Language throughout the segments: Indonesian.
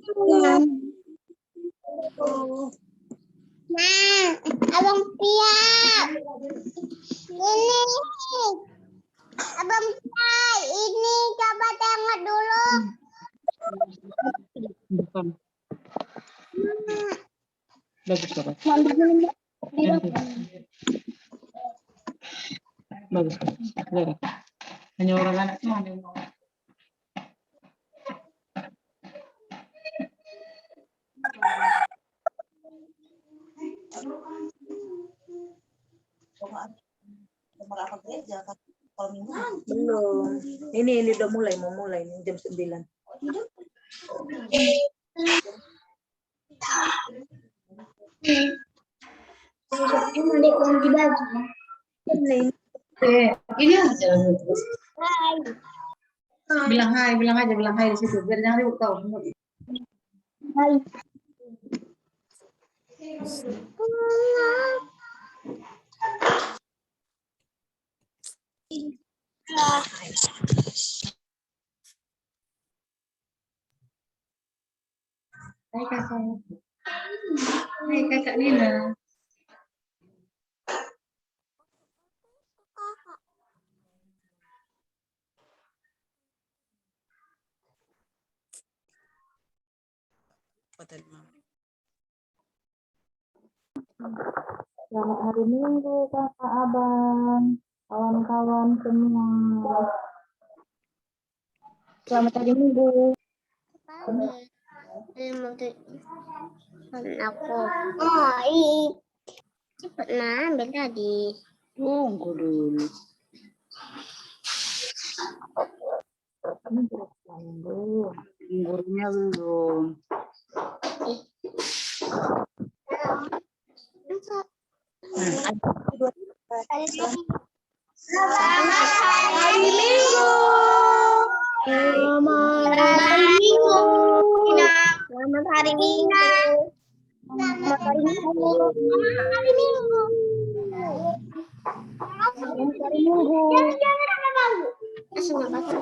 Nah, Abang Pian. Ini. Abang Pian, ini coba tengok dulu. Bukan. Bagus, bagus. Bagus. Bagus. Hanya orang anak semua ada yang mau. Belum. Ini udah mulai, mau mulai nih jam 9. Ini aja. Bilang hai di situ. Biar jangan ribut tahu. Hai. Hai kakak. Hai kakak Nina. Selamat hari Minggu, kakak abang, kawan-kawan semua. Selamat hari Minggu. Aku. Oh, iya. Cepet ambil tadi. Tunggu dulu. Gurunya belum. Selamat hari Minggu. Selamat hari Minggu. Selamat hari Minggu. Selamat hari Minggu. Selamat hari Minggu. Selamat hari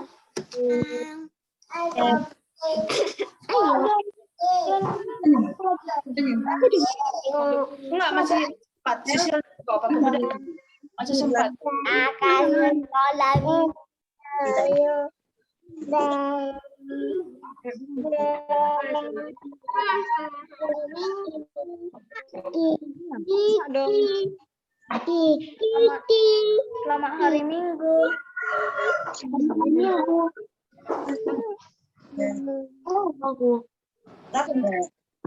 Minggu. Enggak, masih sempat. Sisil apa kemudian masih sempat. Akan sekolah Selamat hari Minggu.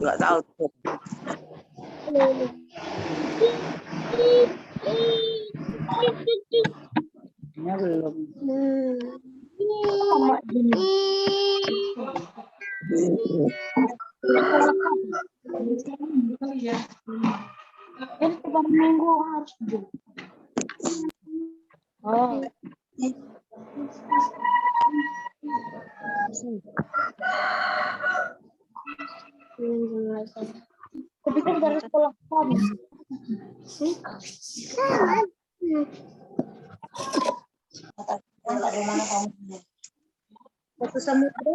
Nggak tahu tuh. Ya belum. Ini setiap minggu harus dulu. Oh. Tapi kan dari sekolah kami. Satu sama ada.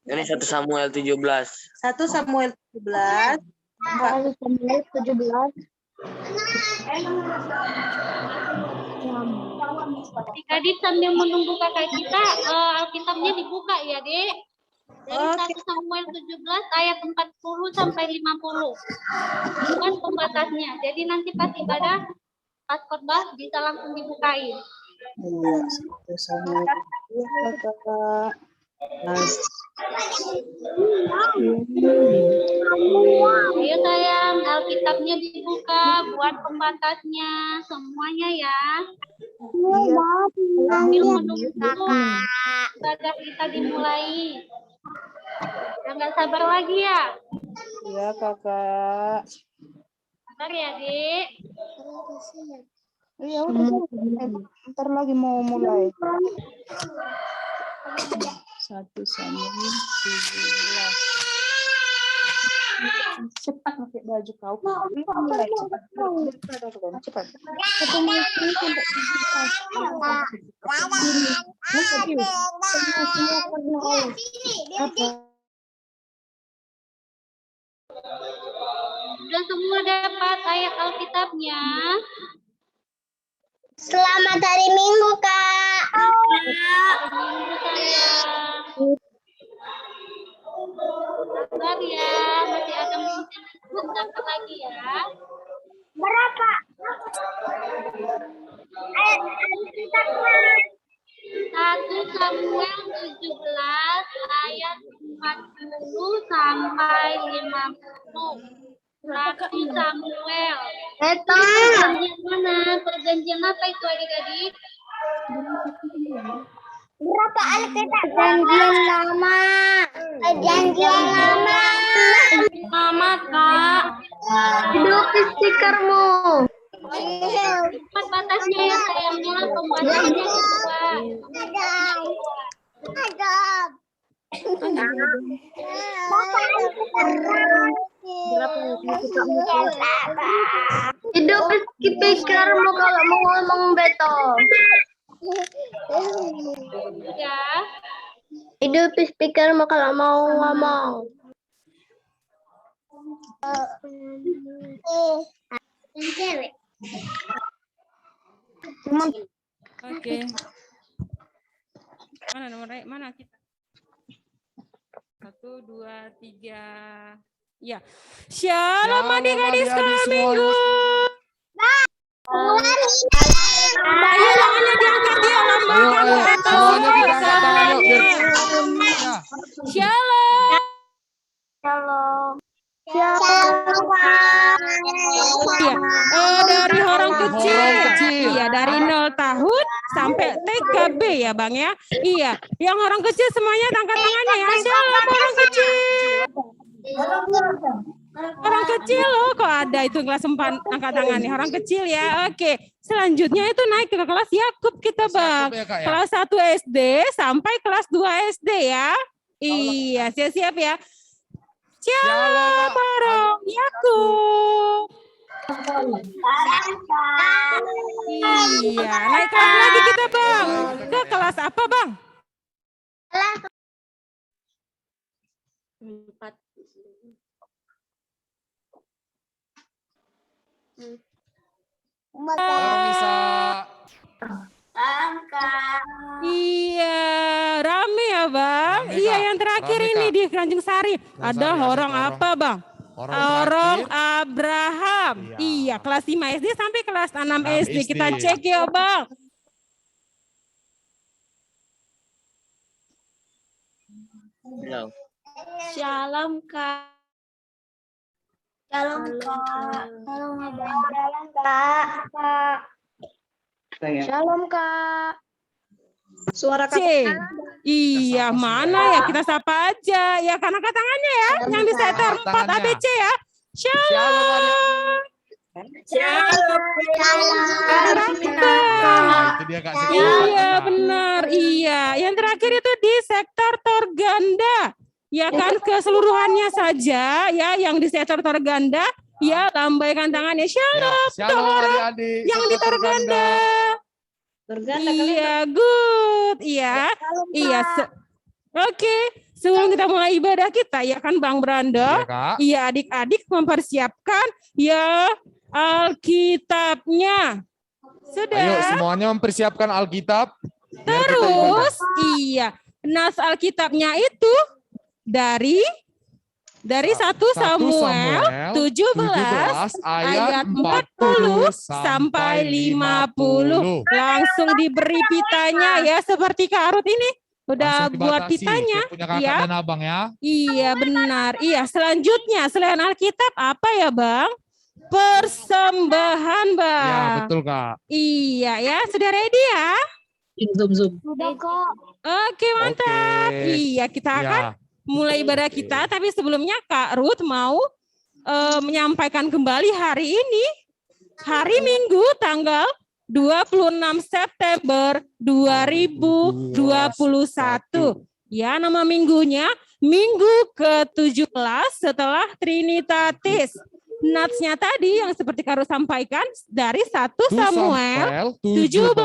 Ini 1 Samuel 17. 1 Samuel 17. 1 Samuel 17. Adik sambil menunggu kakak kita, Alkitabnya dibuka ya, Dek. Dari 1 Samuel 17 ayat 40 sampai 50. Bukan pembatasnya. Jadi nanti pas ibadah, pas khotbah bisa langsung dibukain. Iya, 1 Samuel. Kakak. Ayo sayang, Alkitabnya dibuka buat pembatasnya semuanya ya. Sambil menunggu ibadah kita dimulai. Udah nggak sabar lagi ya? Iya, Kakak. Sabar ya, Dek. Iya, udah. Ntar lagi mau mulai. 1 Samuel 17. Cepat pakai baju kau. Mulai cepat. Cepat. Ketemu ini sampai Sudah semua dapat ayat Alkitabnya? Selamat hari Minggu, Kak. Sabar ya, masih ada mungkin dapat lagi ya. Berapa? Ayat Alkitabnya. 1 Samuel 17 ayat 40 sampai 50. 1 Samuel. Perjanjian mana? Perjanjian apa itu adik-adik? Berapa Alkitab? Perjanjian lama. Perjanjian lama. Mama, Kak. Hidup stikermu. Cepat batasnya ya sayangnya, pembatasnya kedua. Hidup stikermu kalau mau ngomong beto. Ya. Hidup stikermu kalau mau ngomong. Cewek. Oke. Mana nomornya? Mana kita? 1, 2, 3. Ya. Shalom adik-adik sekolah minggu. Ayo tangannya diangkat ya, lambaikan ke atas. Semuanya kita angkat tangan yuk biar Shalom. Shalom. Iya. Dari orang kecil. Iya, dari 0 tahun sampai TKB ya, Bang ya. Iya, yang orang kecil semuanya angkat tangannya ya. Shalom orang kecil. Orang kecil loh, kok ada itu kelas 4 angkat tangannya. Orang kecil ya. Oke, selanjutnya itu naik ke kelas Yakub kita, Bang. Kelas 1 SD sampai kelas 2 SD ya. Iya, siap-siap ya. Shalom orang Yakub. Iya, naik kelas lagi kita, Bang. Ke kelas apa, Bang? 4. Iya, rame ya, Bang. Rame, Iya, Kak. yang terakhir Rame, ini Kak. di Tanjung Sari. Ada orang apa, Bang? Orang Abraham. Iya, kelas 5 SD sampai kelas 6 SD. Kita cek ya, Bang. Halo. Shalom, Kak. Shalom, Kak. Shalom, Kak. Shalom, Kak. Suara C. Iya, mana ya? Kita sapa aja. Ya, karena angkat tangannya ya. Yang di setter 4 ABC ya. Shalom. Shalom. Itu dia Kak Siti. Iya, benar. Iya, yang terakhir itu di sektor Torganda. Ya kan, keseluruhannya saja ya yang di sektor Torganda. Ya, lambaikan tangannya. Shalom. Shalom Orang adik-adik. yang di Torganda. Iya, good. Iya. Iya. Oke, sebelum kita mulai ibadah kita ya kan Bang Brando. Iya, Kak. Iya, adik-adik mempersiapkan ya Alkitabnya. Sudah. Ayo semuanya mempersiapkan Alkitab. Biar kita Terus, ibadah. iya, nas Alkitabnya itu dari 1 Samuel 17 ayat 40 sampai 50. Langsung diberi pitanya ya seperti Kak Arut ini. Udah Langsung buat dibatasi. pitanya. Punya kakak Ya. dan abang ya. Iya, benar. Iya, selanjutnya selain Alkitab apa ya, Bang? Persembahan, Bang. Ya betul Kak. Iya ya, sudah ready ya? Zoom. Sudah, Kak. Oke, mantap. Oke. Iya, kita akan Ya. mulai ibadah kita, tapi sebelumnya Kak Ruth mau menyampaikan kembali hari ini, hari Minggu tanggal 26 September 2021. Ya, nama minggunya Minggu ke-17 setelah Trinitatis. Natsnya tadi yang seperti Karo sampaikan dari 1 Samuel 17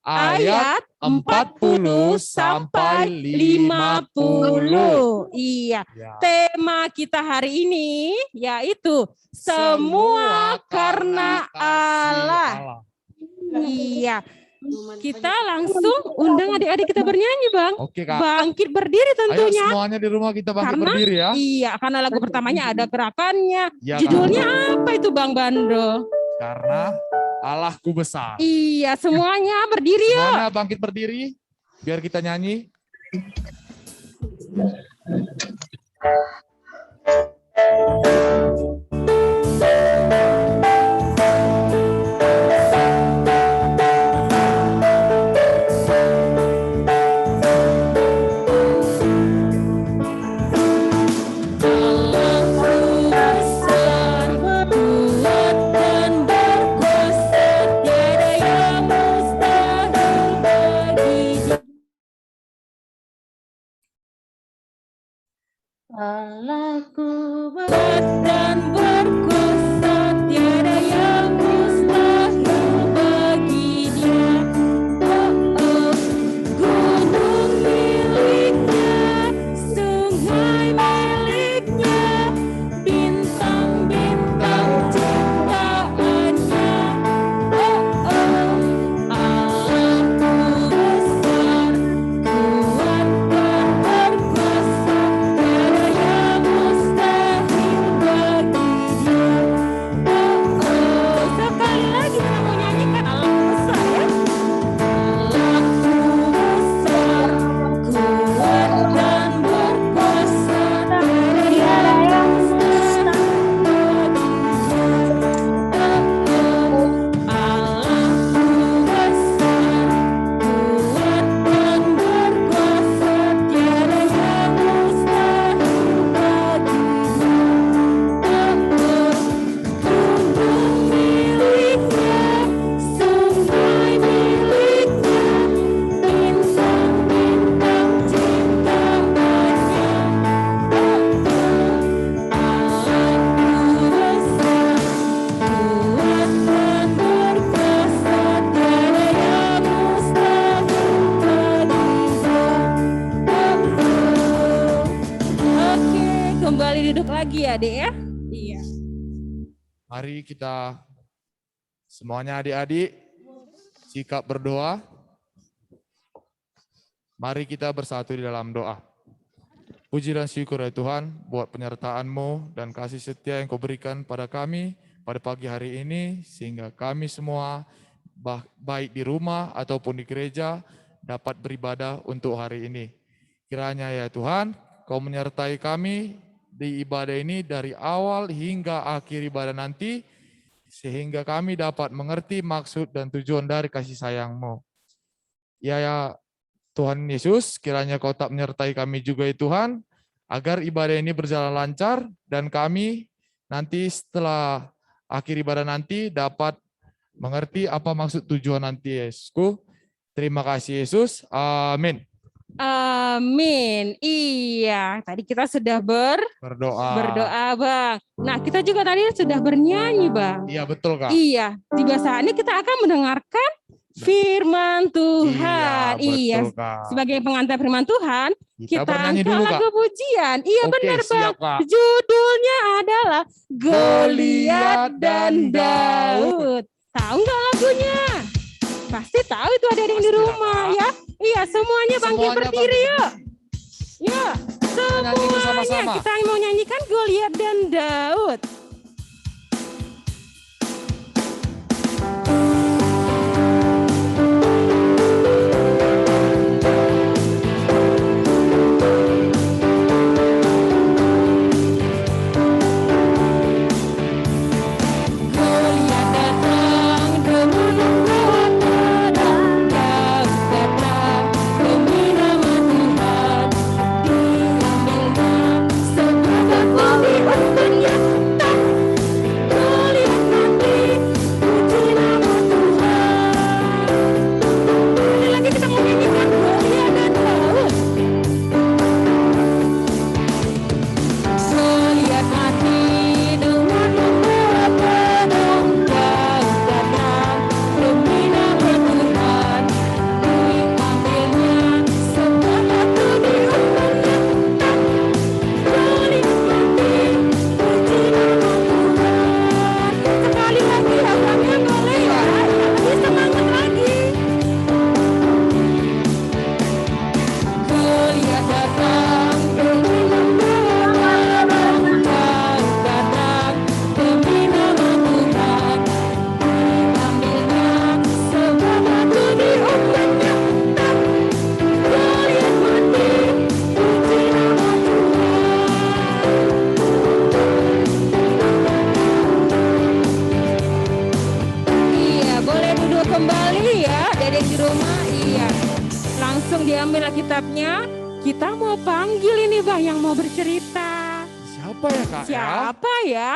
ayat 40 sampai 50. Iya, Ya. tema kita hari ini yaitu semua karena Allah. Iya, kita langsung undang adik-adik kita bernyanyi, Bang. Oke, Kak. Bangkit berdiri Ayo tentunya. semuanya di rumah kita bangkit Karena- berdiri ya. Iya, karena lagu pertamanya ada gerakannya. Ya, Judulnya apa itu, Bang Bando? Karena Allahku besar. Iya, semuanya berdiri yuk. Semuanya bangkit berdiri biar kita nyanyi. Allahku kuat dan berkuasa, tiada yang mustahil bagi Dia. Oh, gunung miliknya, sungai miliknya, bintang-bintang ciptaannya. Allahku besar, kuat dan berkuasa, tiada yang mustahil bagi Dia. Sekali lagi kita mau nyanyikan Allahku besar ya. Allahku besar, kuat dan berkuasa, tiada yang mustahil bagi Dia. Allahku besar, kuat dan berkuasa, tiada yang mustahil bagi Dia. Gunung miliknya, sungai miliknya, bintang-bintang ciptaannya. Allahku besar, kuat dan berkuasa, tiada yang mustahil bagi Dia. Oke, kembali duduk lagi ya, Dek ya. Iya. Mari kita semuanya adik-adik sikap berdoa. Mari kita bersatu di dalam doa. Puji dan syukur ya Tuhan buat penyertaan-Mu dan kasih setia yang Kau berikan pada kami pada pagi hari ini sehingga kami semua baik di rumah ataupun di gereja dapat beribadah untuk hari ini. Kiranya ya Tuhan Kau menyertai kami di ibadah ini dari awal hingga akhir ibadah nanti sehingga kami dapat mengerti maksud dan tujuan dari kasih sayang-Mu. Ya Tuhan Yesus, kiranya Kau tak menyertai kami juga ya Tuhan, agar ibadah ini berjalan lancar dan kami nanti setelah akhir ibadah nanti dapat mengerti apa maksud tujuan nanti Yesusku. Terima kasih Yesus. Amin. Amin. Iya, tadi kita sudah berdoa, Bang. Nah, kita juga tadi sudah bernyanyi, Bang. Iya, betul, Kak. Iya, tiba saat ini kita akan mendengarkan firman Tuhan. Iya, betul, Kak. Sebagai pengantar firman Tuhan, kita bernyanyi angkat dulu, Kak. lagu pujian. Iya, Oke, benar, Bang. siap, Kak. Judulnya adalah Goliat dan Daud. Tahu nggak lagunya? Pasti tahu itu adik-adik di Pasti, rumah Kak. ya. Iya, semuanya bangkit Semuanya berdiri bangkit. yuk. Ya, Nyanyi bersama-sama. semuanya kita mau nyanyikan Goliat dan Daud. Goliat datang demi membawa pedang, Daud datang demi nama Tuhan. Diambilnya sebuah bodi untuknya, tak ambil Alkitabnya. Kita mau panggil ini Bang yang mau bercerita. Siapa ya Kak? Siapa ya?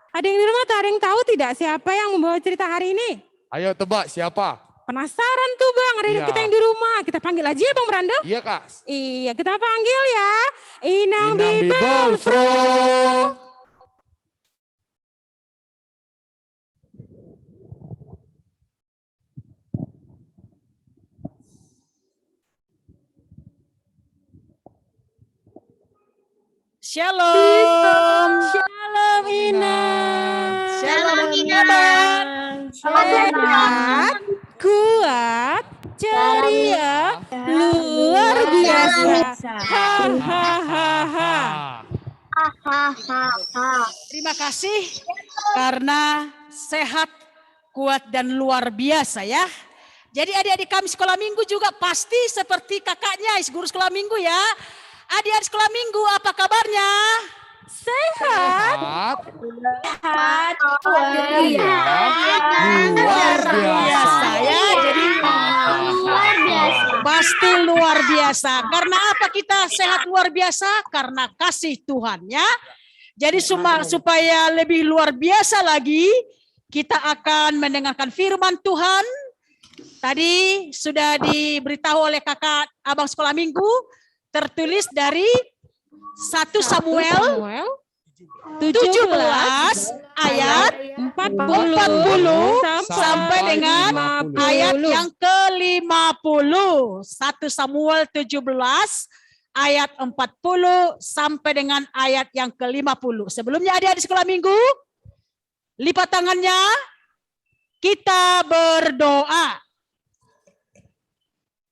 Ada yang di rumah atau ada yang tahu tidak siapa yang membawa cerita hari ini? Ayo tebak siapa? Penasaran tuh Bang, ada Iya. kita yang di rumah. Kita panggil aja ya Bang Brando. Iya Kak. Iya, kita panggil ya. Inang Inang Bibel Bibelfro. Shalom. Shalom Inang. Shalom Inang. Sehat, kuat, ceria, luar biasa. Hahaha. Terima kasih karena sehat, kuat dan luar biasa ya. Jadi adik-adik kami sekolah minggu juga pasti seperti kakaknya guru sekolah minggu ya. Adik-adik sekolah minggu apa kabarnya? Sehat. Luar Biasa ya. Jadi Luar biasa. pasti luar biasa. Karena apa kita sehat luar biasa? Karena kasih Tuhan ya. Jadi supaya lebih luar biasa lagi, kita akan mendengarkan firman Tuhan. Tadi sudah diberitahu oleh kakak abang sekolah minggu, tertulis dari 1 Samuel 17 ayat 40 sampai dengan ayat yang ke-50. 1 Samuel 17 ayat 40 sampai dengan ayat yang ke-50. Sebelumnya adik-adik sekolah minggu, lipat tangannya, kita berdoa.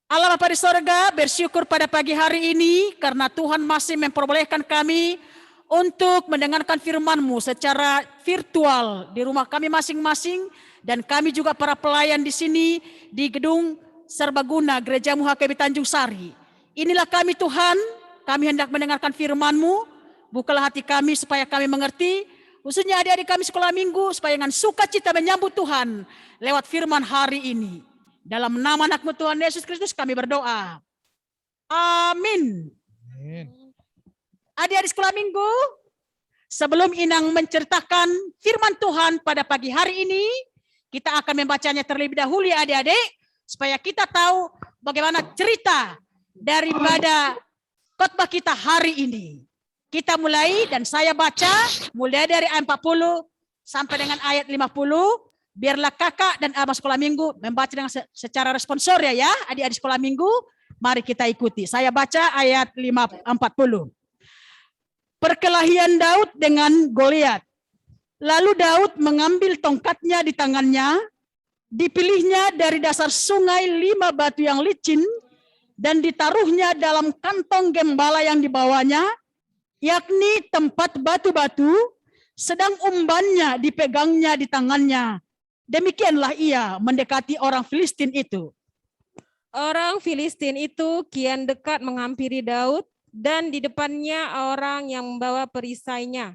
Allah Bapa di sorga, bersyukur pada pagi hari ini karena Tuhan masih memperbolehkan kami untuk mendengarkan firman-Mu secara virtual di rumah kami masing-masing, dan kami juga para pelayan di sini di gedung Serbaguna Gereja HKBP Tanjung Sari. Inilah kami Tuhan, kami hendak mendengarkan firman-Mu, bukalah hati kami supaya kami mengerti, khususnya adik-adik kami sekolah minggu, supaya dengan sukacita menyambut Tuhan lewat firman hari ini. Dalam nama anak-Mu Tuhan Yesus Kristus kami berdoa. Amin. Adik-adik sekolah minggu, sebelum Inang menceritakan firman Tuhan pada pagi hari ini, kita akan membacanya terlebih dahulu ya adik-adik, supaya kita tahu bagaimana cerita daripada khotbah kita hari ini. Kita mulai dan saya baca mulai dari ayat 40 sampai dengan ayat 50. Biarlah kakak dan abang sekolah minggu membaca dengan secara responsoria ya, adik-adik sekolah minggu. Mari kita ikuti. Saya baca ayat 40. Perkelahian Daud dengan Goliat. Lalu Daud mengambil tongkatnya di tangannya, dipilihnya dari dasar sungai 5 batu yang licin, dan ditaruhnya dalam kantong gembala yang dibawanya, yakni tempat batu-batu, sedang umbannya dipegangnya di tangannya. Demikianlah ia mendekati orang Filistin itu. Orang Filistin itu kian dekat menghampiri Daud, dan di depannya orang yang membawa perisainya.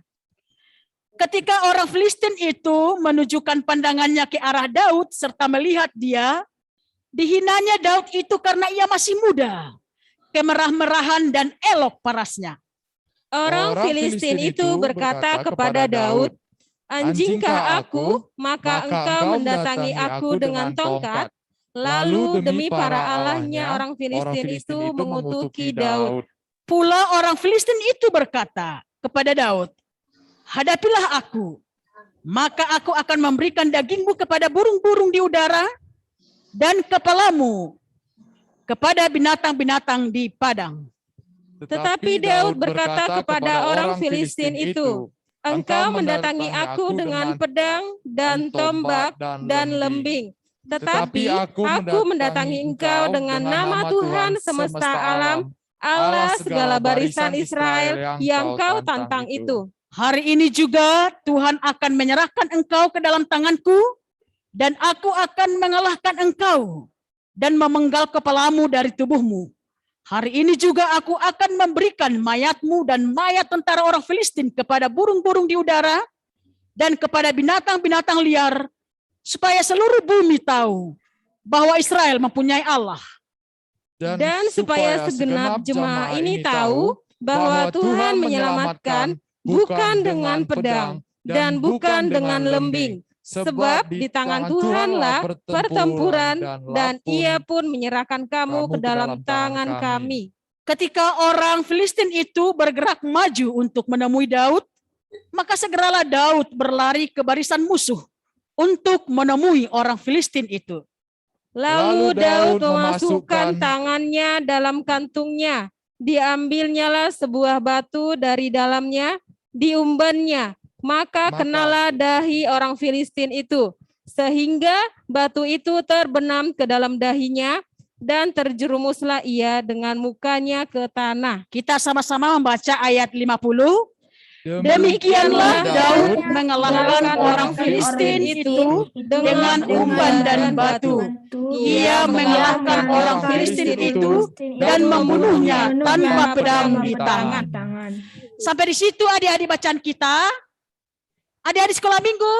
Ketika orang Filistin itu menunjukkan pandangannya ke arah Daud serta melihat dia, dihinanya Daud itu karena ia masih muda, kemerah-merahan dan elok parasnya. Orang Filistin itu berkata kepada Daud, "Anjingkah aku, maka engkau mendatangi aku dengan tongkat?" Lalu demi para allahnya orang Filistin itu mengutuki Daud. Pula orang Filistin itu berkata kepada Daud, "Hadapilah aku, maka aku akan memberikan dagingmu kepada burung-burung di udara dan kepalamu kepada binatang-binatang di padang." Tetapi Daud berkata kepada orang Filistin itu, "Engkau mendatangi aku dengan pedang dan tombak dan lembing. Tetapi aku mendatangi engkau dengan nama Tuhan semesta alam, Allah segala barisan Israel yang kau tantang itu." Hari ini juga Tuhan akan menyerahkan engkau ke dalam tanganku, dan aku akan mengalahkan engkau dan memenggal kepalamu dari tubuhmu. Hari ini juga aku akan memberikan mayatmu dan mayat tentara orang Filistin kepada burung-burung di udara dan kepada binatang-binatang liar, supaya seluruh bumi tahu bahwa Israel mempunyai Allah. Dan supaya segenap jemaah ini tahu bahwa Tuhan menyelamatkan bukan dengan pedang dan bukan dengan lembing. Sebab di tangan Tuhanlah pertempuran dan Ia pun menyerahkan kamu ke dalam tangan kami. Ketika orang Filistin itu bergerak maju untuk menemui Daud, maka segeralah Daud berlari ke barisan musuh untuk menemui orang Filistin itu. Lalu Daud memasukkan tangannya dalam kantungnya, diambilnyalah sebuah batu dari dalamnya, diumbannya, maka kenalah dahi orang Filistin itu, sehingga batu itu terbenam ke dalam dahinya, dan terjerumuslah ia dengan mukanya ke tanah. Kita sama-sama membaca ayat 50. Demikianlah Daud mengalahkan orang Filistin itu dengan umban dan batu. Ia mengalahkan orang Filistin itu dan membunuhnya tanpa pedang di tangan. Sampai di situ adik-adik bacaan kita. Adik-adik sekolah minggu,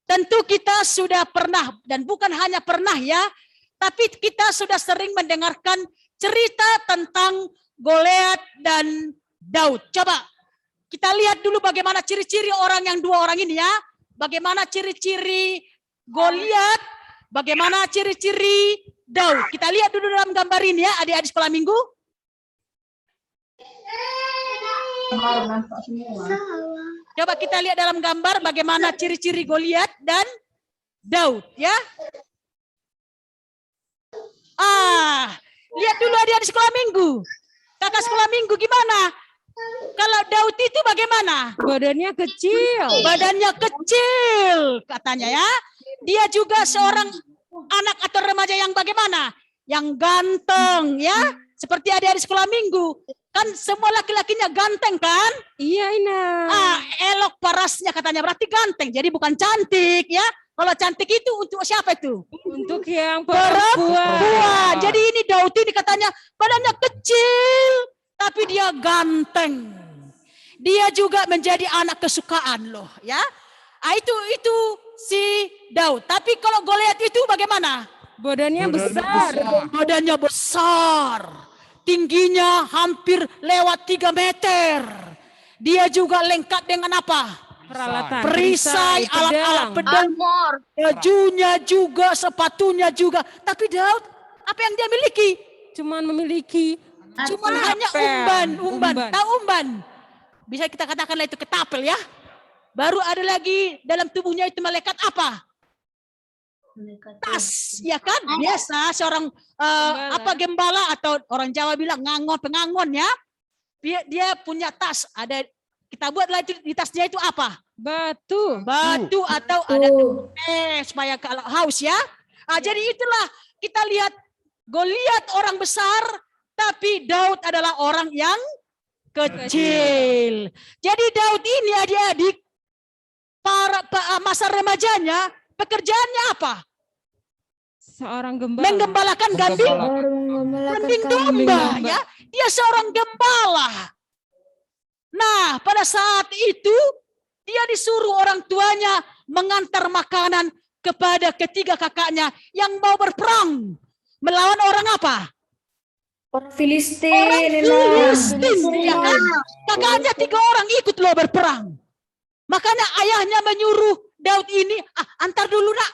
tentu kita sudah pernah, dan bukan hanya pernah ya, tapi kita sudah sering mendengarkan cerita tentang Goliat dan Daud. Coba kita lihat dulu bagaimana ciri-ciri orang yang dua orang ini ya. Bagaimana ciri-ciri Goliat, bagaimana ciri-ciri Daud. Kita lihat dulu dalam gambar ini ya, adik-adik sekolah minggu. Coba kita lihat dalam gambar bagaimana ciri-ciri Goliat dan Daud ya. Lihat dulu adik-adik sekolah minggu. Kakak sekolah minggu gimana? Kalau Daud itu bagaimana? Badannya kecil. Badannya kecil katanya ya. Dia juga seorang anak atau remaja yang bagaimana? Yang ganteng ya. Seperti adik-adik sekolah minggu. Kan semua laki-lakinya ganteng kan? Iya, Ina. Elok parasnya katanya, berarti ganteng. Jadi bukan cantik ya. Kalau cantik itu untuk siapa itu? Untuk yang perempuan. Jadi ini Daud ini katanya badannya kecil, tapi dia ganteng. Dia juga menjadi anak kesukaan loh ya. Itu si Daud. Tapi kalau Goliat itu bagaimana? Badannya besar. Badannya besar. Tingginya hampir lewat 3 meter. Dia juga lengkap dengan apa? Peralatan. Perisai, alat-alat pedang. Bajunya juga, sepatunya juga. Tapi Daud, apa yang dia miliki? Cuman memiliki. Cuman hanya umban. Tahu umban? Bisa kita katakanlah itu ketapel ya. Baru ada lagi dalam tubuhnya itu malaikat apa? Tas, ya kan? Biasa seorang gembala atau orang Jawa bilang pengangon ya. Dia punya tas, ada kita buatlah itu di tasnya itu apa? Batu atau ada supaya kalau haus ya. Jadi itulah kita lihat Goliat orang besar, tapi Daud adalah orang yang kecil. Jadi Daud ini adik-adik masa remajanya pekerjaannya apa? Seorang gembala. Menggembalakan kambing domba ya. Dia seorang gembala. Nah, pada saat itu dia disuruh orang tuanya mengantar makanan kepada ketiga kakaknya yang mau berperang melawan orang apa? Orang Filistin. Ya kan? Kakaknya 3 orang ikut loh berperang. Makanya ayahnya menyuruh Daud ini, antar dulu nak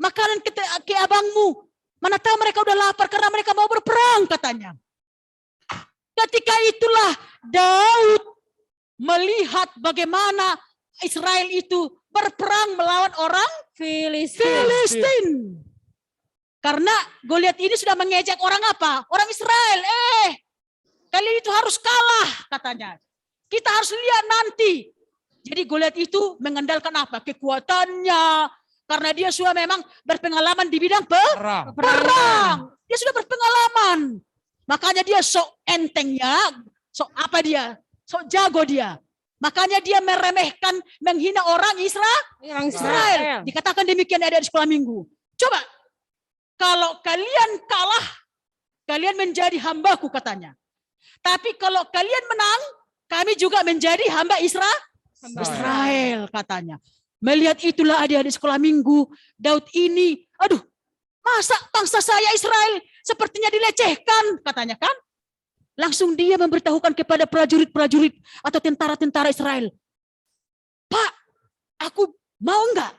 makanan ke abangmu. Mana tahu mereka udah lapar karena mereka mau berperang katanya. Ketika itulah Daud melihat bagaimana Israel itu berperang melawan orang Filistin. Karena Goliat ini sudah mengejek orang apa? Orang Israel. Kalian itu harus kalah katanya. Kita harus lihat nanti. Jadi Goliat itu mengandalkan apa? Kekuatannya. Karena dia sudah memang berpengalaman di bidang perang. Dia sudah berpengalaman. Makanya dia sok enteng ya. Sok apa dia? Sok jago dia. Makanya dia meremehkan, menghina orang Israel. Dikatakan demikian ada di sekolah minggu. Coba. Kalau kalian kalah, kalian menjadi hambaku katanya. Tapi kalau kalian menang, kami juga menjadi hamba Israel katanya. Melihat itulah adik-adik sekolah minggu, Daud ini, masa bangsa saya Israel sepertinya dilecehkan katanya kan. Langsung dia memberitahukan kepada prajurit-prajurit atau tentara-tentara Israel. Pak, aku mau enggak?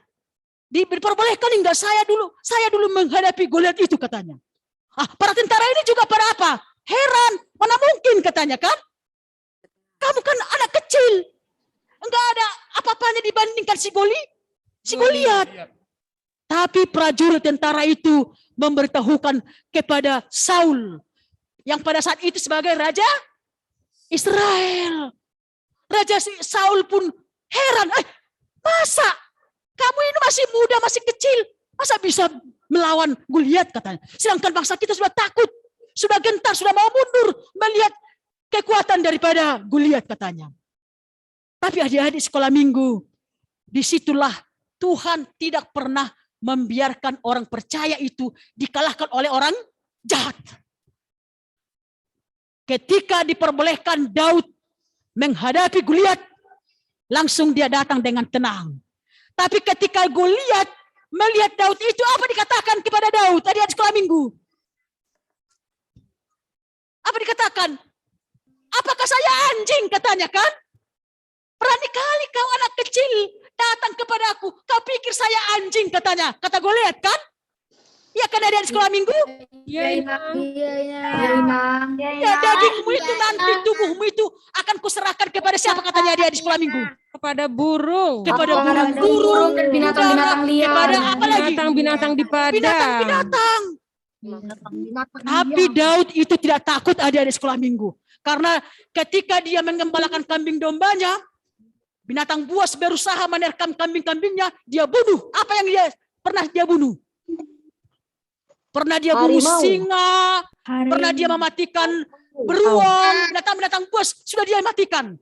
Diperbolehkan enggak saya dulu menghadapi Goliat itu katanya. Para tentara ini juga pada apa? Heran, mana mungkin katanya kan? Kamu kan anak kecil. Enggak ada apa-apanya dibandingkan si Goliat. Tapi prajurit tentara itu memberitahukan kepada Saul yang pada saat itu sebagai raja Israel. Raja Saul pun heran, masa kamu ini masih muda, masih kecil, masa bisa melawan Goliat katanya. Sedangkan bangsa kita sudah takut, sudah gentar, sudah mau mundur melihat kekuatan daripada Goliat katanya. Tapi adik-adik sekolah minggu, disitulah Tuhan tidak pernah membiarkan orang percaya itu dikalahkan oleh orang jahat. Ketika diperbolehkan Daud menghadapi Goliat, langsung dia datang dengan tenang. Tapi ketika Goliat melihat Daud itu, apa dikatakan kepada Daud tadi di sekolah minggu? Apa dikatakan? Apakah saya anjing katanya kan? Berani kali kau anak kecil datang kepada aku. Kau pikir saya anjing katanya. Kata Goliat kan? Ya kan ada di sekolah minggu? Iya. Ya dagingmu itu nanti tubuhmu itu akan kuserahkan kepada siapa katanya dia di sekolah minggu? Kepada burung. Kepada burung dan binatang-binatang liar. Kepada apa lagi? Binatang-binatang di padang. Binatang-binatang. Tapi Daud itu tidak takut ada di sekolah minggu. Karena ketika dia mengembalakan kambing dombanya, binatang buas berusaha menerkam kambing-kambingnya, dia bunuh. Apa yang pernah dia bunuh? Pernah dia bunuh singa, pernah dia mematikan beruang, binatang-binatang buas sudah dia matikan.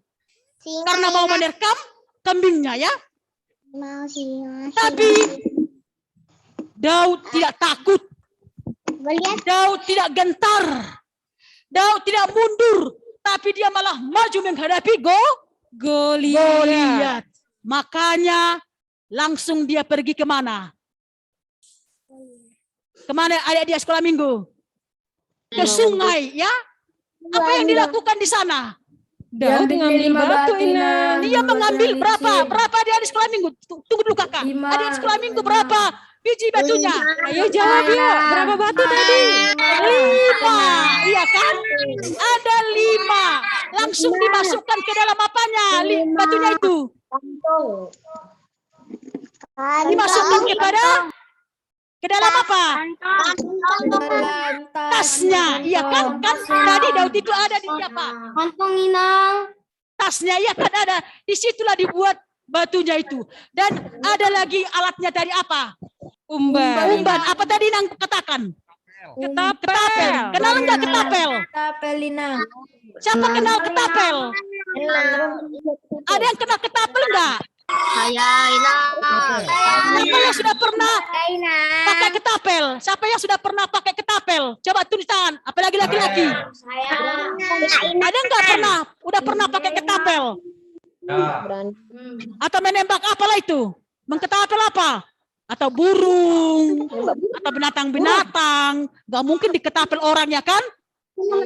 Karena mau menerkam kambingnya ya. Tapi Daud tidak takut. Daud tidak gentar. Daud tidak mundur. Tapi dia malah maju menghadapi Goliat. Makanya langsung dia pergi kemana? Kemana adik dia sekolah minggu? Ke sungai ya. Apa yang dilakukan di sana? Daud mengambil batu Ina. Dia mengambil berapa? Berapa dia di sekolah minggu? Tunggu dulu kakak. Adik di sekolah minggu berapa biji batunya? Ayo jawab yuk. Berapa batu tadi? 5. Iya kan? Ada 5. Langsung dimasukkan ke dalam apanya? Batunya itu. Dimasukkan ke dalam apa? Tasnya, iya kan? Kan tadi Daud itu ada di apa? Kantong Inang. Tasnya, iya kan ada. Disitulah dibuat batunya itu. Dan ada lagi alatnya dari apa? Umban. Apa tadi Nang katakan? Ketapel. Kenal enggak ketapel? Ketapel Inang. Siapa kenal ketapel? Ada yang kenal ketapel enggak? Saya Inang. Siapa yang sudah pernah pakai ketapel? Siapa yang sudah pernah pakai ketapel? Coba tulis tangan. Apalagi laki-laki. Ada enggak pernah? Udah pernah pakai ketapel? Atau menembak apalah itu? Mengketapel apa? Atau burung? Atau binatang-binatang? Gak mungkin diketapel orang ya kan?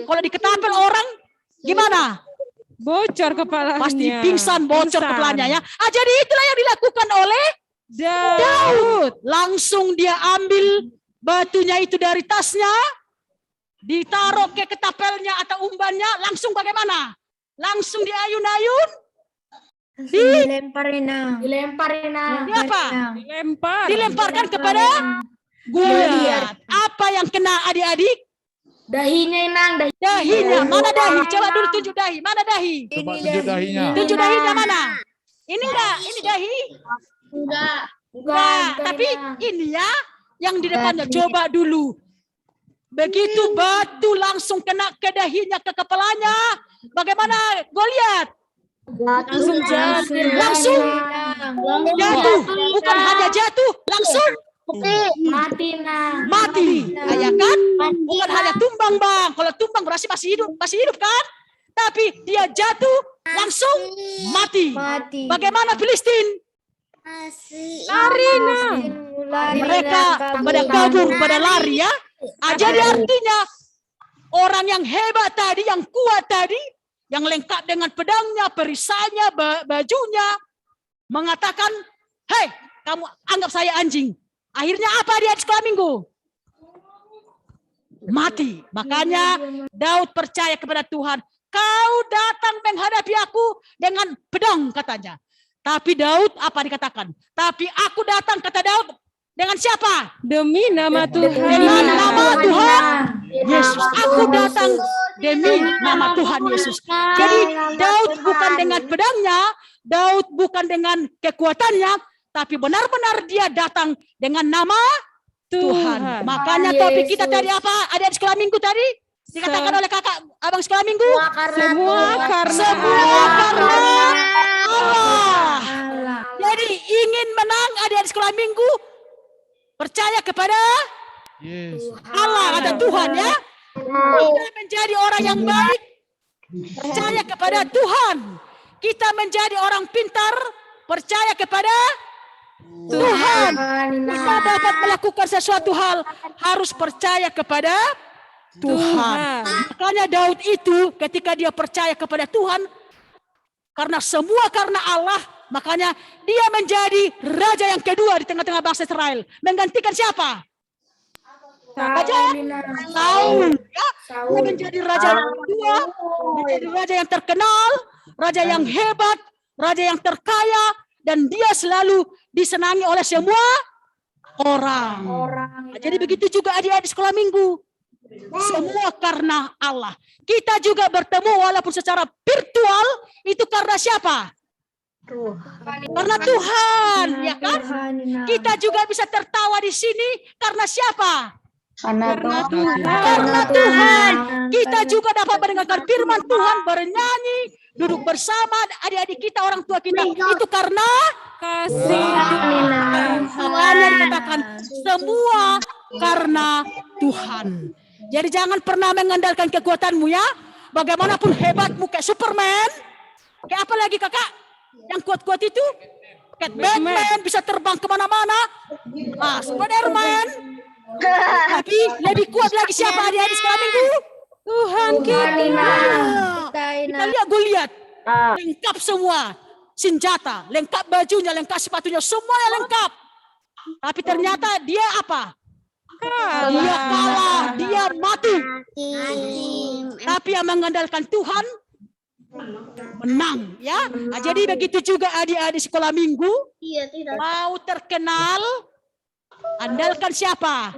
Kalau diketapel orang gimana? Bocor kepalanya. Pasti pingsan, bocor kepalanya ya. Jadi itulah yang dilakukan oleh Daud. Langsung dia ambil batunya itu dari tasnya, ditaruh ke ketapelnya atau umbannya, langsung bagaimana? Langsung diayun-ayun. Dilemparin. Apa? Dilemparkan kepada Goliat. Apa yang kena adik-adik? Dahinya Inang. Dahinya. Mana dahi? Coba dulu tunjuk dahi. Mana dahi? Coba tunjuk dahinya. Tunjuk dahinya mana? Ini enggak? Ini dahi? Enggak. Tapi ini ya yang di depannya. Coba dulu. Begitu batu langsung kena ke dahinya, ke kepalanya. Bagaimana Goliat? Langsung jatuh. Langsung jatuh. Bukan hanya jatuh, langsung mati. Ya kan? Bukan hanya tumbang bang. Kalau tumbang berarti masih hidup kan? Tapi dia jatuh langsung mati. Bagaimana Filistin? Lari nah. Mereka pada kabur, pada lari ya. Jadi artinya orang yang hebat tadi, yang kuat tadi, yang lengkap dengan pedangnya, perisainya, bajunya, mengatakan, hei, kamu anggap saya anjing. Akhirnya apa dia di sekolah minggu? Mati. Makanya Daud percaya kepada Tuhan. Kau datang menghadapi aku dengan pedang, katanya. Tapi Daud apa dikatakan? Tapi aku datang, kata Daud, dengan siapa? Demi nama Tuhan. Dengan nama Tuhan Yesus. Aku datang demi nama Tuhan Yesus. Jadi Daud bukan dengan pedangnya, Daud bukan dengan kekuatannya, tapi benar-benar dia datang dengan nama Tuhan. Makanya topik kita tadi apa? Ada di sekolah minggu tadi? Dikatakan oleh kakak abang sekolah minggu? Semua karena Allah. Jadi ingin menang ada di sekolah minggu, percaya kepada Allah, kata Tuhan ya. Kita menjadi orang yang baik, percaya kepada Tuhan. Kita menjadi orang pintar, percaya kepada Tuhan. Kita dapat melakukan sesuatu hal, harus percaya kepada Tuhan. Makanya Daud itu ketika dia percaya kepada Tuhan, karena semua karena Allah, makanya dia menjadi raja yang kedua di tengah-tengah bangsa Israel. Menggantikan siapa? Raja Saul. Ya, dia menjadi raja yang kedua, menjadi raja yang terkenal, raja yang hebat, raja yang terkaya, dan dia selalu disenangi oleh semua orang. Jadi begitu juga adik-adik sekolah minggu. Semua karena Allah. Kita juga bertemu walaupun secara virtual, itu karena siapa? Karena Tuhan, ya kan? Kita juga bisa tertawa di sini karena siapa? Karena Tuhan. Karena Tuhan. Kita juga dapat mendengarkan firman Tuhan, bernyanyi, duduk bersama adik-adik kita, orang tua kita. Itu karena kasih. Makanya dikatakan semua karena Tuhan. Jadi jangan pernah mengandalkan kekuatanmu ya. Bagaimanapun hebatmu kayak Superman. Kayak apa lagi kakak? Yang kuat-kuat itu? Kayak Batman, bisa terbang kemana-mana. Ah, Spiderman. Tapi lebih kuat lagi siapa di sekolah minggu? Tuhan kita. Kita lihat Goliat. Lengkap semua. Senjata, lengkap bajunya, lengkap sepatunya. Semuanya lengkap. Tapi ternyata dia apa? Dia kalah, dia mati. Tapi yang mengandalkan Tuhan menang, ya. Nah, jadi begitu juga adik-adik sekolah minggu. Mau terkenal, andalkan siapa?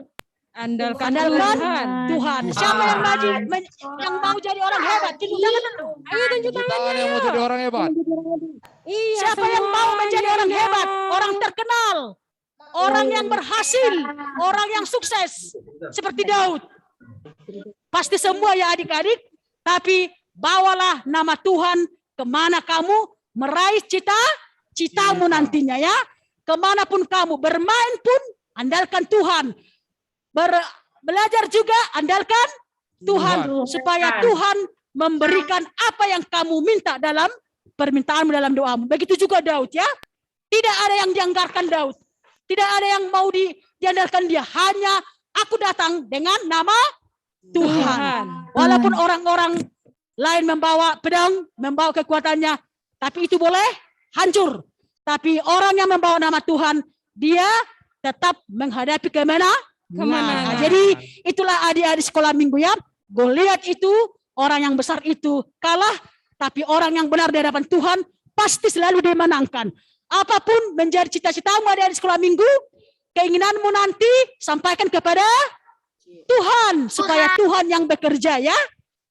Andalkan Tuhan. Siapa yang mau jadi orang hebat? Tunjuk tangan dulu. Ayo tunjuk tangannya. Yang mau jadi orang hebat. Iya, Siapa yang mau menjadi orang hebat? Orang terkenal. Orang yang berhasil, orang yang sukses seperti Daud. Pasti semua ya adik-adik, tapi bawalah nama Tuhan kemana kamu meraih cita-citamu nantinya ya. Kemanapun kamu bermain pun andalkan Tuhan. Belajar juga andalkan Tuhan supaya Tuhan memberikan apa yang kamu minta dalam permintaanmu, dalam doamu. Begitu juga Daud ya. Tidak ada yang dianggarkan Daud. Tidak ada yang mau diandalkan dia. Hanya aku datang dengan nama Tuhan. Walaupun orang-orang lain membawa pedang, membawa kekuatannya. Tapi itu boleh hancur. Tapi orang yang membawa nama Tuhan, dia tetap menghadapi kemenangan. Jadi itulah adik-adik sekolah minggu ya. Goliat itu, orang yang besar itu kalah. Tapi orang yang benar di hadapan Tuhan, pasti selalu dimenangkan. Apapun menjadi cita-citamu ada di sekolah minggu, keinginanmu nanti sampaikan kepada Tuhan. Supaya Tuhan yang bekerja ya.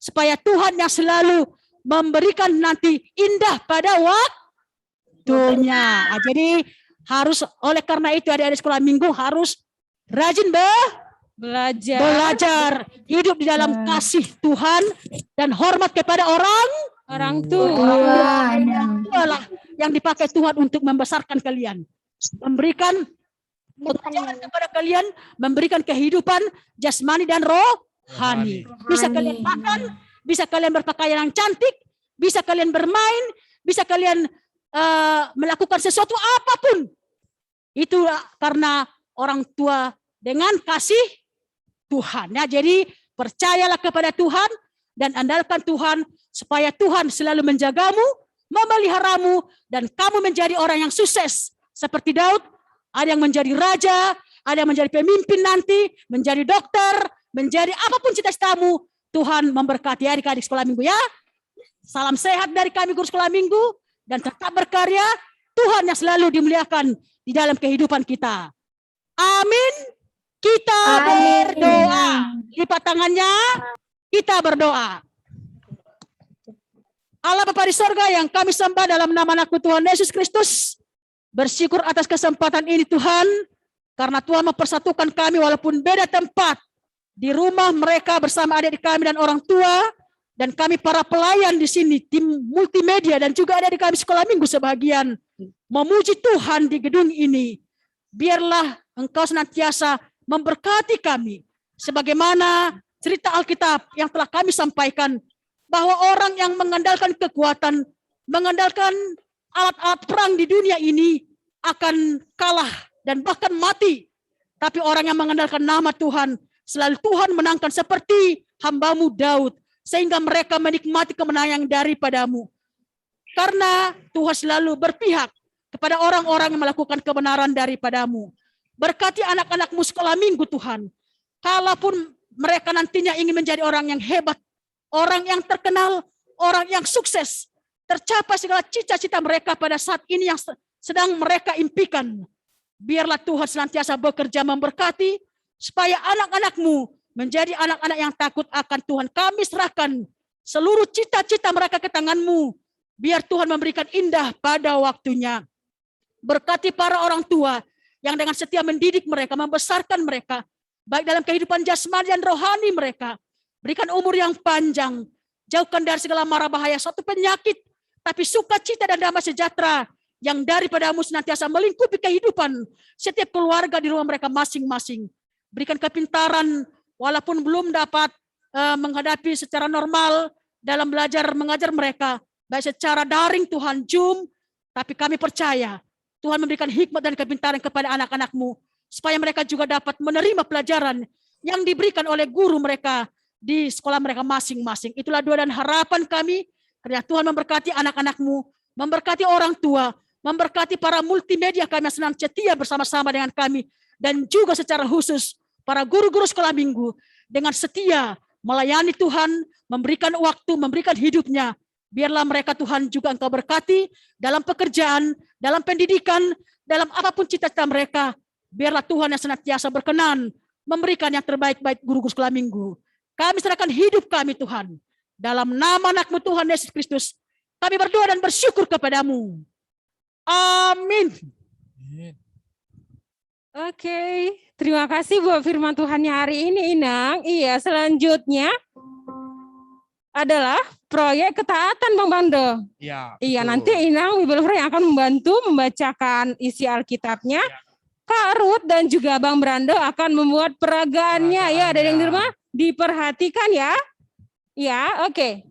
Supaya Tuhan yang selalu memberikan nanti indah pada waktunya. Nah, jadi harus, oleh karena itu adik-adik sekolah minggu harus rajin belajar. Hidup di dalam kasih Tuhan dan hormat kepada orang tua. Itulah yang dipakai Tuhan untuk membesarkan kalian, memberikan pekerjaan kepada kalian, memberikan kehidupan jasmani dan rohani. Bisa kalian makan, bisa kalian berpakaian yang cantik, bisa kalian bermain, bisa kalian melakukan sesuatu apapun. Itu karena orang tua dengan kasih Tuhan. Ya, jadi percayalah kepada Tuhan dan andalkan Tuhan supaya Tuhan selalu menjagamu, memeliharamu, dan kamu menjadi orang yang sukses. Seperti Daud, ada yang menjadi raja, ada yang menjadi pemimpin nanti, menjadi dokter, menjadi apapun cita-citamu. Tuhan memberkati adik-adik sekolah minggu ya. Salam sehat dari kami guru sekolah minggu, dan tetap berkarya. Tuhan yang selalu dimuliakan di dalam kehidupan kita. Amin. Kita berdoa. Lipat tangannya, kita berdoa. Allah Bapa di sorga yang kami sembah dalam nama Anakmu Tuhan Yesus Kristus. Bersyukur atas kesempatan ini Tuhan. Karena Tuhan mempersatukan kami walaupun beda tempat. Di rumah mereka bersama adik-adik kami dan orang tua. Dan kami para pelayan di sini, tim multimedia dan juga adik-adik kami sekolah minggu sebagian. Memuji Tuhan di gedung ini. Biarlah Engkau senantiasa memberkati kami. Sebagaimana cerita Alkitab yang telah kami sampaikan. Bahwa orang yang mengandalkan kekuatan, mengandalkan alat-alat perang di dunia ini akan kalah dan bahkan mati. Tapi orang yang mengandalkan nama Tuhan, selalu Tuhan menangkan seperti hamba-Mu Daud. Sehingga mereka menikmati kemenangan daripadamu. Karena Tuhan selalu berpihak kepada orang-orang yang melakukan kebenaran daripadamu. Berkati anak-anak-Mu sekolah minggu Tuhan. Kalaupun mereka nantinya ingin menjadi orang yang hebat, orang yang terkenal, orang yang sukses, tercapai segala cita-cita mereka pada saat ini yang sedang mereka impikan. Biarlah Tuhan senantiasa bekerja memberkati, supaya anak-anak-Mu menjadi anak-anak yang takut akan Tuhan. Kami serahkan seluruh cita-cita mereka ke tangan-Mu. Biar Tuhan memberikan indah pada waktunya. Berkati para orang tua yang dengan setia mendidik mereka, membesarkan mereka. Baik dalam kehidupan jasmani dan rohani mereka. Berikan umur yang panjang. Jauhkan dari segala mara bahaya suatu penyakit. Tapi sukacita dan damai sejahtera yang daripadamu senantiasa melingkupi kehidupan setiap keluarga di rumah mereka masing-masing. Berikan kepintaran walaupun belum dapat menghadapi secara normal dalam belajar mengajar mereka, baik secara daring Tuhan, Zoom, tapi kami percaya Tuhan memberikan hikmat dan kepintaran kepada anak-anak-Mu, supaya mereka juga dapat menerima pelajaran yang diberikan oleh guru mereka di sekolah mereka masing-masing. Itulah doa dan harapan kami, karena Tuhan memberkati anak-anak-Mu, memberkati orang tua, memberkati para multimedia kami yang senang setia bersama-sama dengan kami, dan juga secara khusus para guru-guru sekolah minggu dengan setia melayani Tuhan, memberikan waktu, memberikan hidupnya. Biarlah mereka Tuhan juga Engkau berkati dalam pekerjaan, dalam pendidikan, dalam apapun cita-cita mereka. Biarlah Tuhan yang senantiasa berkenan memberikan yang terbaik-baik guru-guru sekolah minggu. Kami serahkan hidup kami Tuhan. Dalam nama Anak-Mu Tuhan Yesus Kristus, kami berdoa dan bersyukur kepadamu. Amin. Oke, terima kasih buat firman Tuhannya hari ini, Inang. Iya, selanjutnya adalah proyek ketaatan, Bang Bando. Iya. Iya, nanti Inang Wibelfur yang akan membantu membacakan isi Alkitabnya. Kak Ruth dan juga Bang Brando akan membuat peragaannya. Ya, ada yang di rumah diperhatikan ya. Ya, oke.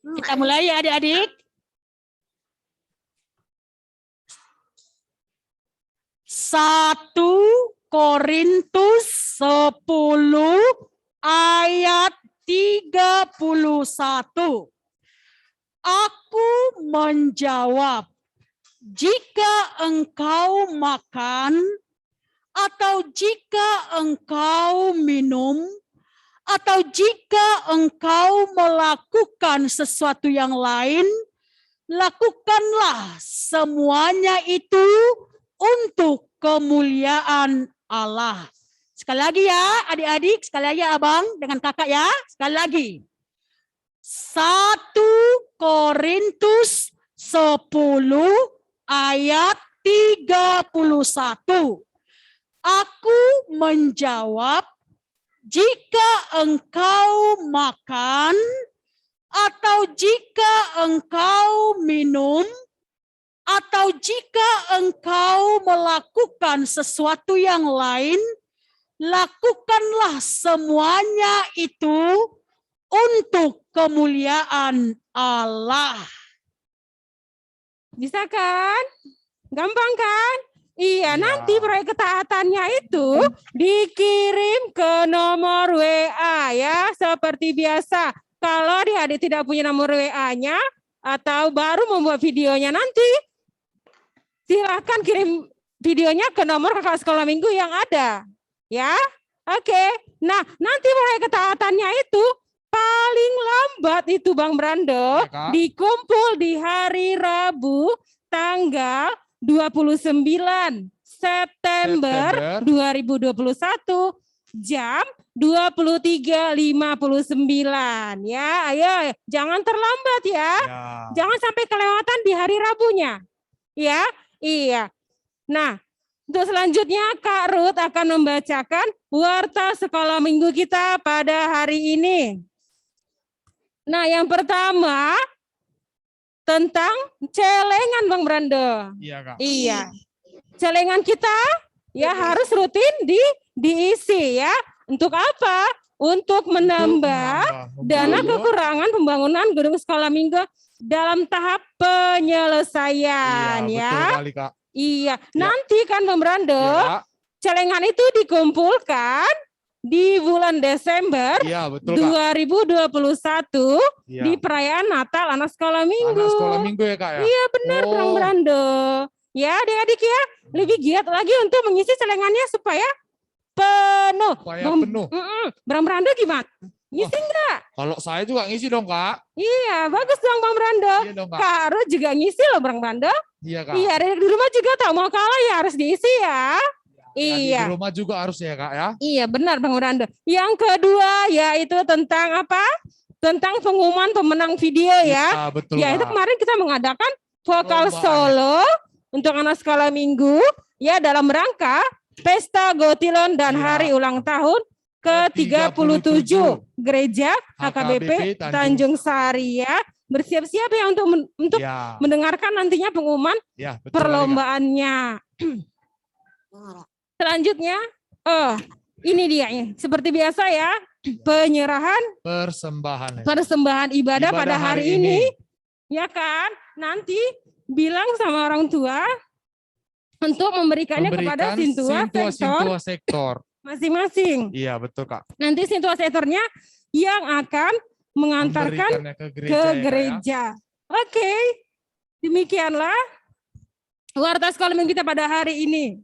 Kita mulai ya adik-adik. 1 Korintus 10 ayat 31. Aku menjawab, jika engkau makan atau jika engkau minum atau jika engkau melakukan sesuatu yang lain, lakukanlah semuanya itu untuk kemuliaan Allah. Sekali lagi ya adik-adik, sekali lagi abang dengan kakak ya, sekali lagi. 1 Korintus 10 ayat 31. Aku menjawab, jika engkau makan atau jika engkau minum atau jika engkau melakukan sesuatu yang lain, lakukanlah semuanya itu untuk kemuliaan Allah. Bisa kan? Gampang kan? Iya, Iya. nanti proyek ketaatannya itu dikirim ke nomor WA ya, seperti biasa. Kalau adik-adik tidak punya nomor WA-nya atau baru membuat videonya nanti, silakan kirim videonya ke nomor kakak sekolah minggu yang ada. Ya, oke. Nah, nanti proyek ketaatannya itu paling lambat itu Bang Brando Ya, Kak. dikumpul di hari Rabu tanggal 29 September 2021 jam 23.59 ya. Ayo, jangan terlambat ya. Ya. Jangan sampai kelewatan di hari Rabunya. Ya, iya. Nah, untuk selanjutnya Kak Ruth akan membacakan warta sekolah minggu kita pada hari ini. Nah, yang pertama tentang celengan Bang Brando. Iya, Kak. Iya. Celengan kita ya harus rutin diisi ya. Untuk apa? Untuk menambah dana kekurangan pembangunan gedung sekolah minggu dalam tahap penyelesaian Iya, ya. betul kali, Kak. Iya, nanti kan Bang Brando, Iya, Kak. celengan itu dikumpulkan di bulan Desember Iya, betul, Kak. 2021 Iya. di perayaan Natal anak sekolah minggu. Anak sekolah minggu ya, Kak ya? Iya benar Bang Oh. Brando. Ya adik-adik ya, lebih giat lagi untuk mengisi celengannya supaya penuh. Supaya Bang- penuh. Bang Brando gimana? Ngisi enggak? Kalau saya juga ngisi dong, Kak. Iya, bagus dong Bang Brando. Iya dong, Kak. Kak Ruth juga ngisi loh Bang Brando. Iya, Kak. Iya, adik di rumah juga tak mau kalah ya harus diisi ya. Di Iya. rumah juga harus ya, Kak ya? Iya benar Bang Brando. Yang kedua yaitu tentang apa? Tentang pengumuman pemenang video ya. Iya, betul, Ya itu Kak. kemarin kita mengadakan vokal Lomba solo untuk anak sekolah minggu ya dalam rangka Pesta Gotilon dan Ya. Hari Ulang Tahun ke-37 Gereja HKBP Tanjung Sari ya. Bersiap-siap ya untuk Ya, mendengarkan nantinya pengumuman ya, betul kali, Kak. perlombaannya. Selanjutnya, ini dia ya. Seperti biasa ya, penyerahan Persembahan. ya. persembahan ibadah pada hari ini. ini. Ya kan? Nanti bilang sama orang tua untuk memberikannya kepada sintua sektor. masing-masing. Iya, betul, Kak. Nanti sintua sektornya yang akan mengantarkan Memberikannya ke gereja. ke ya, Kak, ya. gereja. Oke, demikianlah warta sekolah minggu kita pada hari ini.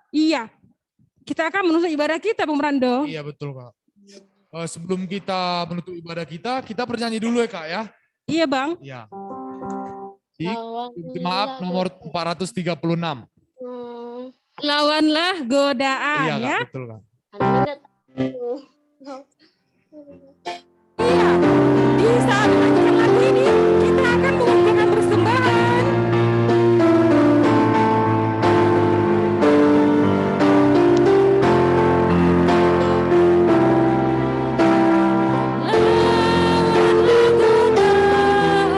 Iya, kita akan menutup ibadah kita, Bang Brando. Iya, betul, Kak. Sebelum kita menutup ibadah kita bernyanyi dulu ya, Kak ya. Iya, Bang. Iya. Maaf, nomor 436. Lawanlah godaan Iya, Kak, ya. betul, Kak. Iya. Di saat menyanyikan lagu ini, kita akan mengumpulkan persembahan. Lawanlah godaan,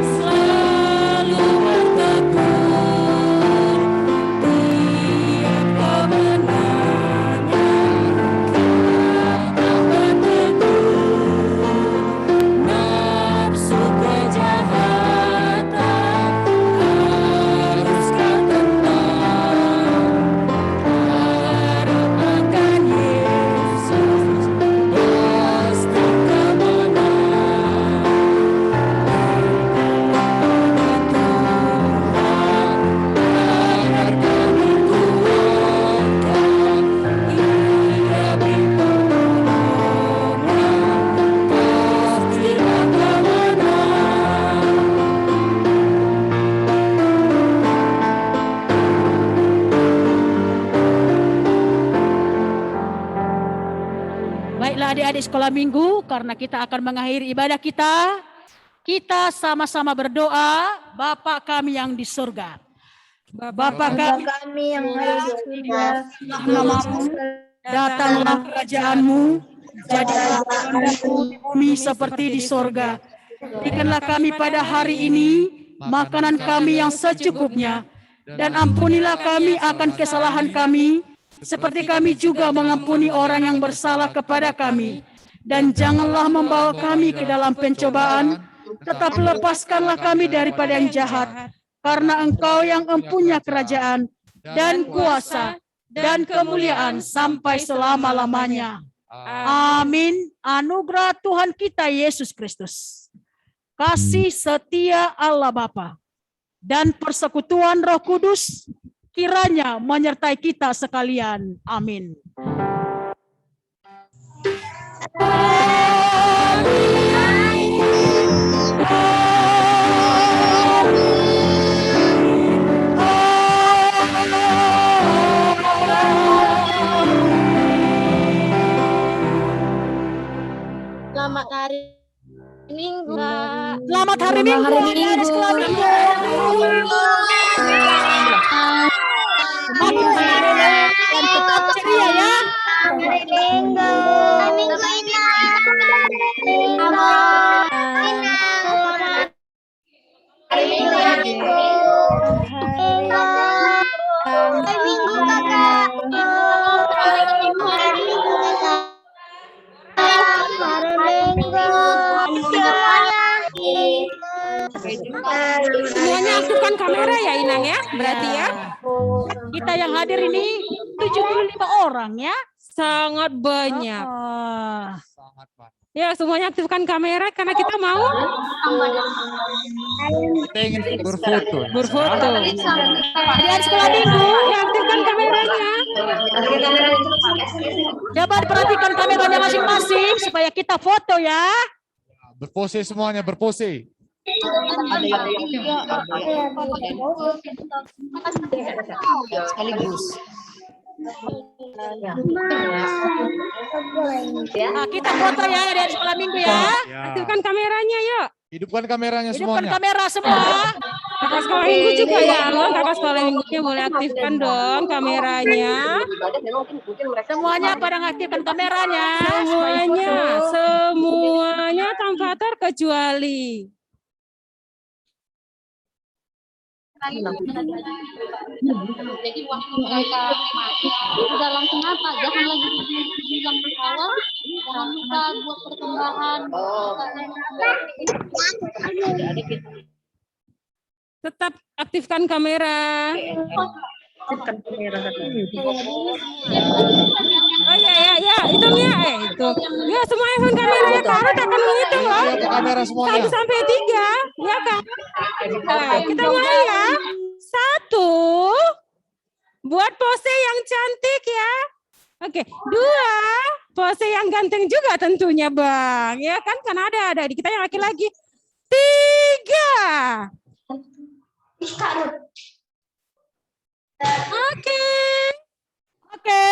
selalu bertekun. Tiap kemenangan tetap bertekun. Nafsu kejahatan harus kau tentang. Harap akan Yesus pasti kemenang. Agar kami kuatkan, Ia beri pertolongan, pastilah kemenang. Baiklah adik-adik sekolah minggu, karena kita akan mengakhiri ibadah kita sama-sama berdoa. Bapa kami yang di surga. Bapa kami Kami yang ada di surga, namamu, datanglah kerajaanmu, jadilah kehendakmu di bumi seperti di sorga. Berikanlah kami pada hari ini makanan kami yang secukupnya, dan ampunilah kami akan kesalahan kami, seperti kami juga mengampuni orang yang bersalah kepada kami. Dan janganlah membawa kami ke dalam pencobaan, tetapi lepaskanlah kami daripada yang jahat. Karena Engkau yang empunya kerajaan dan kuasa dan kemuliaan sampai selama-lamanya. Amin. Anugerah Tuhan kita Yesus Kristus, kasih setia Allah Bapa, dan persekutuan Roh Kudus kiranya menyertai kita sekalian. Amin. Selamat hari Minggu. Selamat hari Minggu. Adik sekolah Minggu. Dan tetap ceria ya. Hari Minggu. Minggu ini. Hari Minggu. Semuanya aktifkan kamera ya Inang ya, berarti ya. Kita yang hadir ini 75 orang ya. Sangat banyak. Sangat banyak. Ya, semuanya aktifkan kamera karena kita mau Kita ingin berfoto. berfoto. Adik sekolah Minggu, Ya, aktifkan kameranya. coba perhatikan kameranya masing-masing supaya kita foto ya. Berpose semuanya, berpose. Sekaligus. Nah, kita foto ya dari sekolah Minggu ya. Aktifkan kameranya yuk. Hidupkan kameranya Hidupkan semuanya. kamera semua. Kakak sekolah minggu juga ya. Kakak sekolah minggunya boleh aktifkan dong kameranya. Semuanya pada ngaktifkan kameranya. Semuanya tanpa terkecuali. Jadi waktu mereka udah langsung apa? Jangan lagi bilang di awal. Jangan lupa buat perkembangan. Tetap aktifkan kamera. Oh ya, hitungnya itu. Ya semuanya aktifkan kameranya, Kak akan menghitung loh. Lihat ke kamera semuanya. 1 sampai 3, ya kan? Nah, kita mulai ya. 1, buat pose yang cantik ya. Oke, 2, pose yang ganteng juga tentunya Bang. Ya kan, karena ada di kita yang laki-laki. 3. Oke,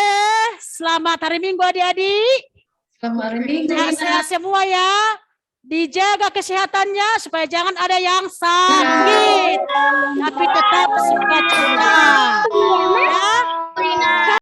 selamat hari Minggu adik-adik. Selamat hari Minggu. Sehat-sehat semua ya. Dijaga kesehatannya supaya jangan ada yang sakit. Tapi tetap sukacita. Ya.